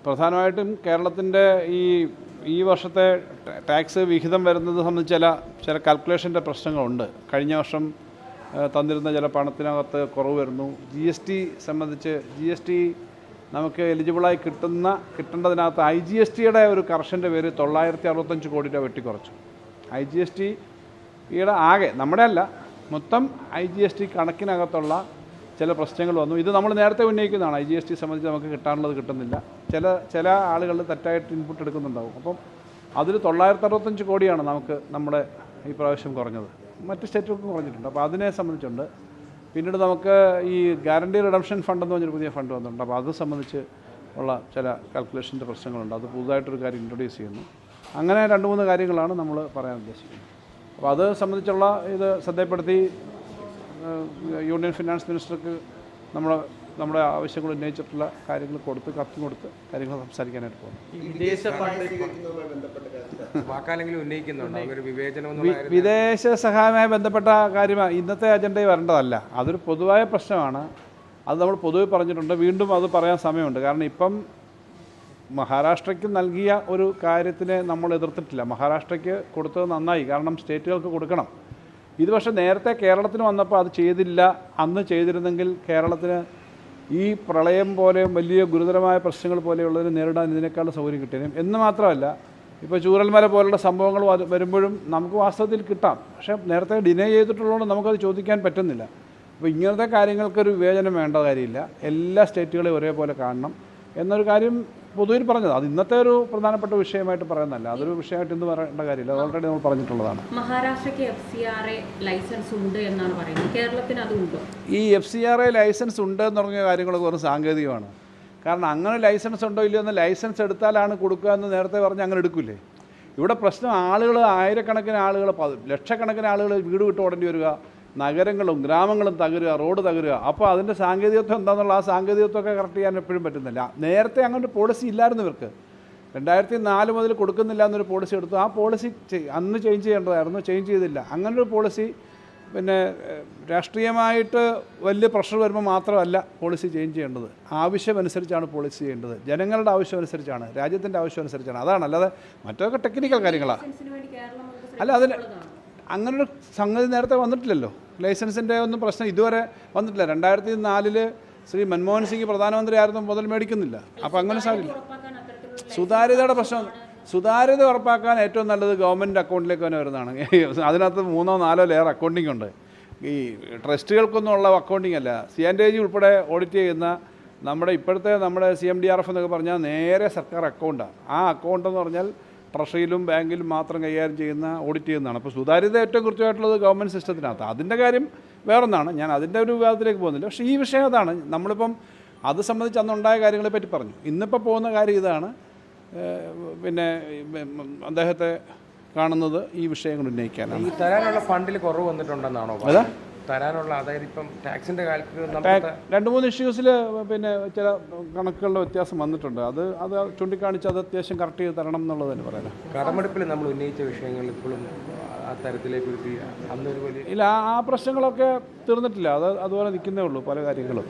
പ്രധാനമായിട്ടും കേരളത്തിൻ്റെ ഈ വർഷത്തെ ടാക്സ് വിഹിതം വരുന്നത് സംബന്ധിച്ച് ചില കാൽക്കുലേഷൻ്റെ പ്രശ്നങ്ങളുണ്ട്. കഴിഞ്ഞ വർഷം തന്നിരുന്ന ചില പണത്തിനകത്ത് കുറവ് വരുന്നു. സംബന്ധിച്ച് GST നമുക്ക് എലിജിബിളായി കിട്ടേണ്ടതിനകത്ത് IGSTയുടെ ഒരു കറക്ഷൻ്റെ പേര് 965 കോടി രൂപ വെട്ടിക്കുറച്ചു. IGSTയുടെ ആകെ നമ്മുടെ അല്ല, മൊത്തം IGST കണക്കിനകത്തുള്ള ചില പ്രശ്നങ്ങൾ വന്നു. ഇത് നമ്മൾ നേരത്തെ ഉന്നയിക്കുന്നതാണ്. IGST സംബന്ധിച്ച് നമുക്ക് കിട്ടാനുള്ളത് കിട്ടുന്നില്ല. ചില ആളുകൾ തെറ്റായിട്ട് ഇൻപുട്ട് എടുക്കുന്നുണ്ടാവും. അപ്പം അതിൽ 965 കോടിയാണ് നമ്മുടെ ഈ പ്രാവശ്യം കുറഞ്ഞത്. മറ്റ് സ്റ്റേറ്റുകൾക്കും കുറഞ്ഞിട്ടുണ്ട്. അപ്പോൾ അതിനെ സംബന്ധിച്ചുണ്ട്. പിന്നീട് നമുക്ക് ഈ ഗ്യാരണ്ടി റിഡംഷൻ ഫണ്ട് എന്ന് പറഞ്ഞൊരു പുതിയ ഫണ്ട് വന്നിട്ടുണ്ട്. അപ്പോൾ അത് സംബന്ധിച്ച് ഉള്ള ചില കാൽക്കുലേഷൻ്റെ പ്രശ്നങ്ങളുണ്ട്. അത് പുതുതായിട്ടൊരു കാര്യം ഇൻട്രൊഡ്യൂസ് ചെയ്യുന്നു. അങ്ങനെ 2-3 കാര്യങ്ങളാണ് നമ്മൾ പറയാൻ ഉദ്ദേശിക്കുന്നത്. അപ്പോൾ അത് സംബന്ധിച്ചുള്ള ഇത് ശ്രദ്ധപ്പെടുത്തി യൂണിയൻ ഫിനാൻസ് മിനിസ്റ്റർക്ക് നമ്മുടെ ആവശ്യങ്ങൾ ഉന്നയിച്ചിട്ടുള്ള കാര്യങ്ങൾ കത്ത് കൊടുത്ത് കാര്യങ്ങൾ സംസാരിക്കാനായിട്ട് പോകുന്നു. വിദേശ സഹായവുമായി ബന്ധപ്പെട്ട കാര്യമാണ് ഇന്നത്തെ അജണ്ടയിൽ വരേണ്ടതല്ല. അതൊരു പൊതുവായ പ്രശ്നമാണ്. അത് നമ്മൾ പൊതുവെ പറഞ്ഞിട്ടുണ്ട്. വീണ്ടും അത് പറയാൻ സമയമുണ്ട്. കാരണം ഇപ്പം മഹാരാഷ്ട്രയ്ക്ക് നൽകിയ ഒരു കാര്യത്തിനെ നമ്മൾ എതിർത്തിട്ടില്ല. മഹാരാഷ്ട്രയ്ക്ക് കൊടുത്തത് നന്നായി, കാരണം സ്റ്റേറ്റുകൾക്ക് കൊടുക്കണം. ഇത് പക്ഷേ നേരത്തെ കേരളത്തിന് വന്നപ്പോൾ അത് ചെയ്തില്ല. അന്ന് ചെയ്തിരുന്നെങ്കിൽ കേരളത്തിന് ഈ പ്രളയം പോലെയും വലിയ ഗുരുതരമായ പ്രശ്നങ്ങൾ പോലെയുള്ളതിന് നേരിടാൻ ഇതിനേക്കാളും സൗകര്യം കിട്ടിയേനും. എന്ന് മാത്രമല്ല, ഇപ്പോൾ ചൂരൽമല പോലുള്ള സംഭവങ്ങൾ വരുമ്പോഴും നമുക്ക് വാസ്തവത്തിൽ കിട്ടാം. പക്ഷേ നേരത്തെ ഡിനേ ചെയ്തിട്ടുള്ളതുകൊണ്ട് നമുക്കത് ചോദിക്കാൻ പറ്റുന്നില്ല. അപ്പോൾ ഇങ്ങനത്തെ കാര്യങ്ങൾക്കൊരു വിവേചനം വേണ്ട കാര്യമില്ല. എല്ലാ സ്റ്റേറ്റുകളെയും ഒരേപോലെ കാണണം എന്നൊരു കാര്യം പൊതുവിൽ പറഞ്ഞത്. അത് ഇന്നത്തെ ഒരു പ്രധാനപ്പെട്ട വിഷയമായിട്ട് പറയുന്നതല്ല. അതൊരു വിഷയമായിട്ട് ഇന്ന് പറയേണ്ട കാര്യമില്ല. അത് ഓൾറെഡി നമ്മൾ പറഞ്ഞിട്ടുള്ളതാണ്. മഹാരാഷ്ട്രയ്ക്ക് FCRA ലൈസൻസ് ഉണ്ട് എന്നാണ് പറയുന്നത്. കേരളത്തിന് അതുണ്ടോ? ഈ FCRA ലൈസൻസ് ഉണ്ട് എന്ന് പറഞ്ഞ കാര്യങ്ങളൊക്കെ വെറും സാങ്കേതികമാണ്. കാരണം അങ്ങനെ ലൈസൻസ് ഉണ്ടോ ഇല്ലയോ എന്ന് ലൈസൻസ് എടുത്താലാണ് കൊടുക്കുക എന്ന് നേരത്തെ പറഞ്ഞ് അങ്ങനെ എടുക്കില്ലേ. ഇവിടെ പ്രശ്നം ആയിരക്കണക്കിന് ആളുകൾ, ലക്ഷക്കണക്കിന് ആളുകൾ വീട് വിട്ട് ഓടേണ്ടി വരിക, നഗരങ്ങളും ഗ്രാമങ്ങളും തകരുക, റോഡ് തകരുക. അപ്പോൾ അതിൻ്റെ സാങ്കേതികത്വം എന്താണെന്നുള്ള ആ സാങ്കേതികത്വമൊക്കെ കറക്റ്റ് ചെയ്യാൻ എപ്പോഴും പറ്റുന്നില്ല. നേരത്തെ അങ്ങനെ ഒരു പോളിസി ഇല്ലായിരുന്നു ഇവർക്ക്. 2004 മുതൽ കൊടുക്കുന്നില്ല എന്നൊരു പോളിസി എടുത്തു. ആ പോളിസി അന്ന് ചേഞ്ച് ചെയ്യേണ്ടതായിരുന്നു, ചേഞ്ച് ചെയ്തില്ല. അങ്ങനൊരു പോളിസി പിന്നെ രാഷ്ട്രീയമായിട്ട് വലിയ പ്രഷർ വരുമ്പോൾ മാത്രമല്ല പോളിസി ചേഞ്ച് ചെയ്യേണ്ടത്. ആവശ്യമനുസരിച്ചാണ് പോളിസി ചെയ്യേണ്ടത്. ജനങ്ങളുടെ ആവശ്യമനുസരിച്ചാണ്, രാജ്യത്തിൻ്റെ ആവശ്യമനുസരിച്ചാണ്. അതാണ്. അല്ലാതെ മറ്റൊക്കെ ടെക്നിക്കൽ കാര്യങ്ങളാണ്. അല്ല, അതിന് അങ്ങനൊരു സംഗതി നേരത്തെ വന്നിട്ടില്ലല്ലോ. ലൈസൻസിൻ്റെ ഒന്നും പ്രശ്നം ഇതുവരെ വന്നിട്ടില്ല. 2004 ശ്രീ മൻമോഹൻ സിംഗ് പ്രധാനമന്ത്രി ആയിരുന്നു മുതൽ മേടിക്കുന്നില്ല. അപ്പോൾ അങ്ങനെ സാധിക്കില്ല. സുതാര്യതയുടെ പ്രശ്നം, സുതാര്യത ഉറപ്പാക്കാൻ ഏറ്റവും നല്ലത് ഗവൺമെൻറ് അക്കൗണ്ടിലേക്ക് തന്നെ വരുന്നതാണ്. അതിനകത്ത് 3-4 ലെയർ അക്കൗണ്ടിങ് ഉണ്ട്. ഈ ട്രസ്റ്റുകൾക്കൊന്നും ഉള്ള അക്കൗണ്ടിങ് അല്ല. C&AG ഉൾപ്പെടെ ഓഡിറ്റ് ചെയ്യുന്ന നമ്മുടെ CMDRF എന്നൊക്കെ പറഞ്ഞാൽ നേരെ സർക്കാർ അക്കൗണ്ടാണ്. ആ അക്കൗണ്ട് എന്ന് പറഞ്ഞാൽ ട്രഷറിയിലും ബാങ്കിലും മാത്രം കൈകാര്യം ചെയ്യുന്ന, ഓഡിറ്റ് ചെയ്യുന്നതാണ്. അപ്പോൾ സുതാര്യത ഏറ്റവും കൃത്യമായിട്ടുള്ളത് ഗവൺമെൻറ് സിസ്റ്റത്തിനകത്ത്. അതിൻ്റെ കാര്യം വേറൊന്നാണ്. ഞാൻ അതിൻ്റെ ഒരു വിവാദത്തിലേക്ക് പോകുന്നില്ല. പക്ഷേ ഈ വിഷയം അതാണ്. നമ്മളിപ്പം അത് സംബന്ധിച്ച് അന്നുണ്ടായ കാര്യങ്ങളെ പറ്റി പറഞ്ഞു. ഇന്നിപ്പോൾ പോകുന്ന കാര്യം ഇതാണ്. പിന്നെ അദ്ദേഹത്തെ കാണുന്നത് ഈ വിഷയങ്ങൾ ഉന്നയിക്കാനാണ്. ഈ തരാനുള്ള ഫണ്ടിൽ കുറവ് വന്നിട്ടുണ്ടെന്നാണോ തരാനുള്ള? അതായത് ഇപ്പം ടാക്സിൻ്റെ കാര്യത്തിൽ 2-3 ഇഷ്യൂസിൽ പിന്നെ ചില കണക്കുകളുടെ വ്യത്യാസം വന്നിട്ടുണ്ട്. അത് ചൂണ്ടിക്കാണിച്ച് അത് അത്യാവശ്യം കറക്റ്റ് ചെയ്ത് തരണം എന്നുള്ളത് തന്നെ പറയാം. കടമെടുപ്പിൽ നമ്മൾ ഉന്നയിച്ച വിഷയങ്ങൾ ഇപ്പോഴും ആ തരത്തിലേക്ക് അന്നൊരു വലിയ ഇല്ല, ആ പ്രശ്നങ്ങളൊക്കെ തീർന്നിട്ടില്ല. അതുപോലെ നിൽക്കുന്നേ ഉള്ളൂ പല കാര്യങ്ങളും.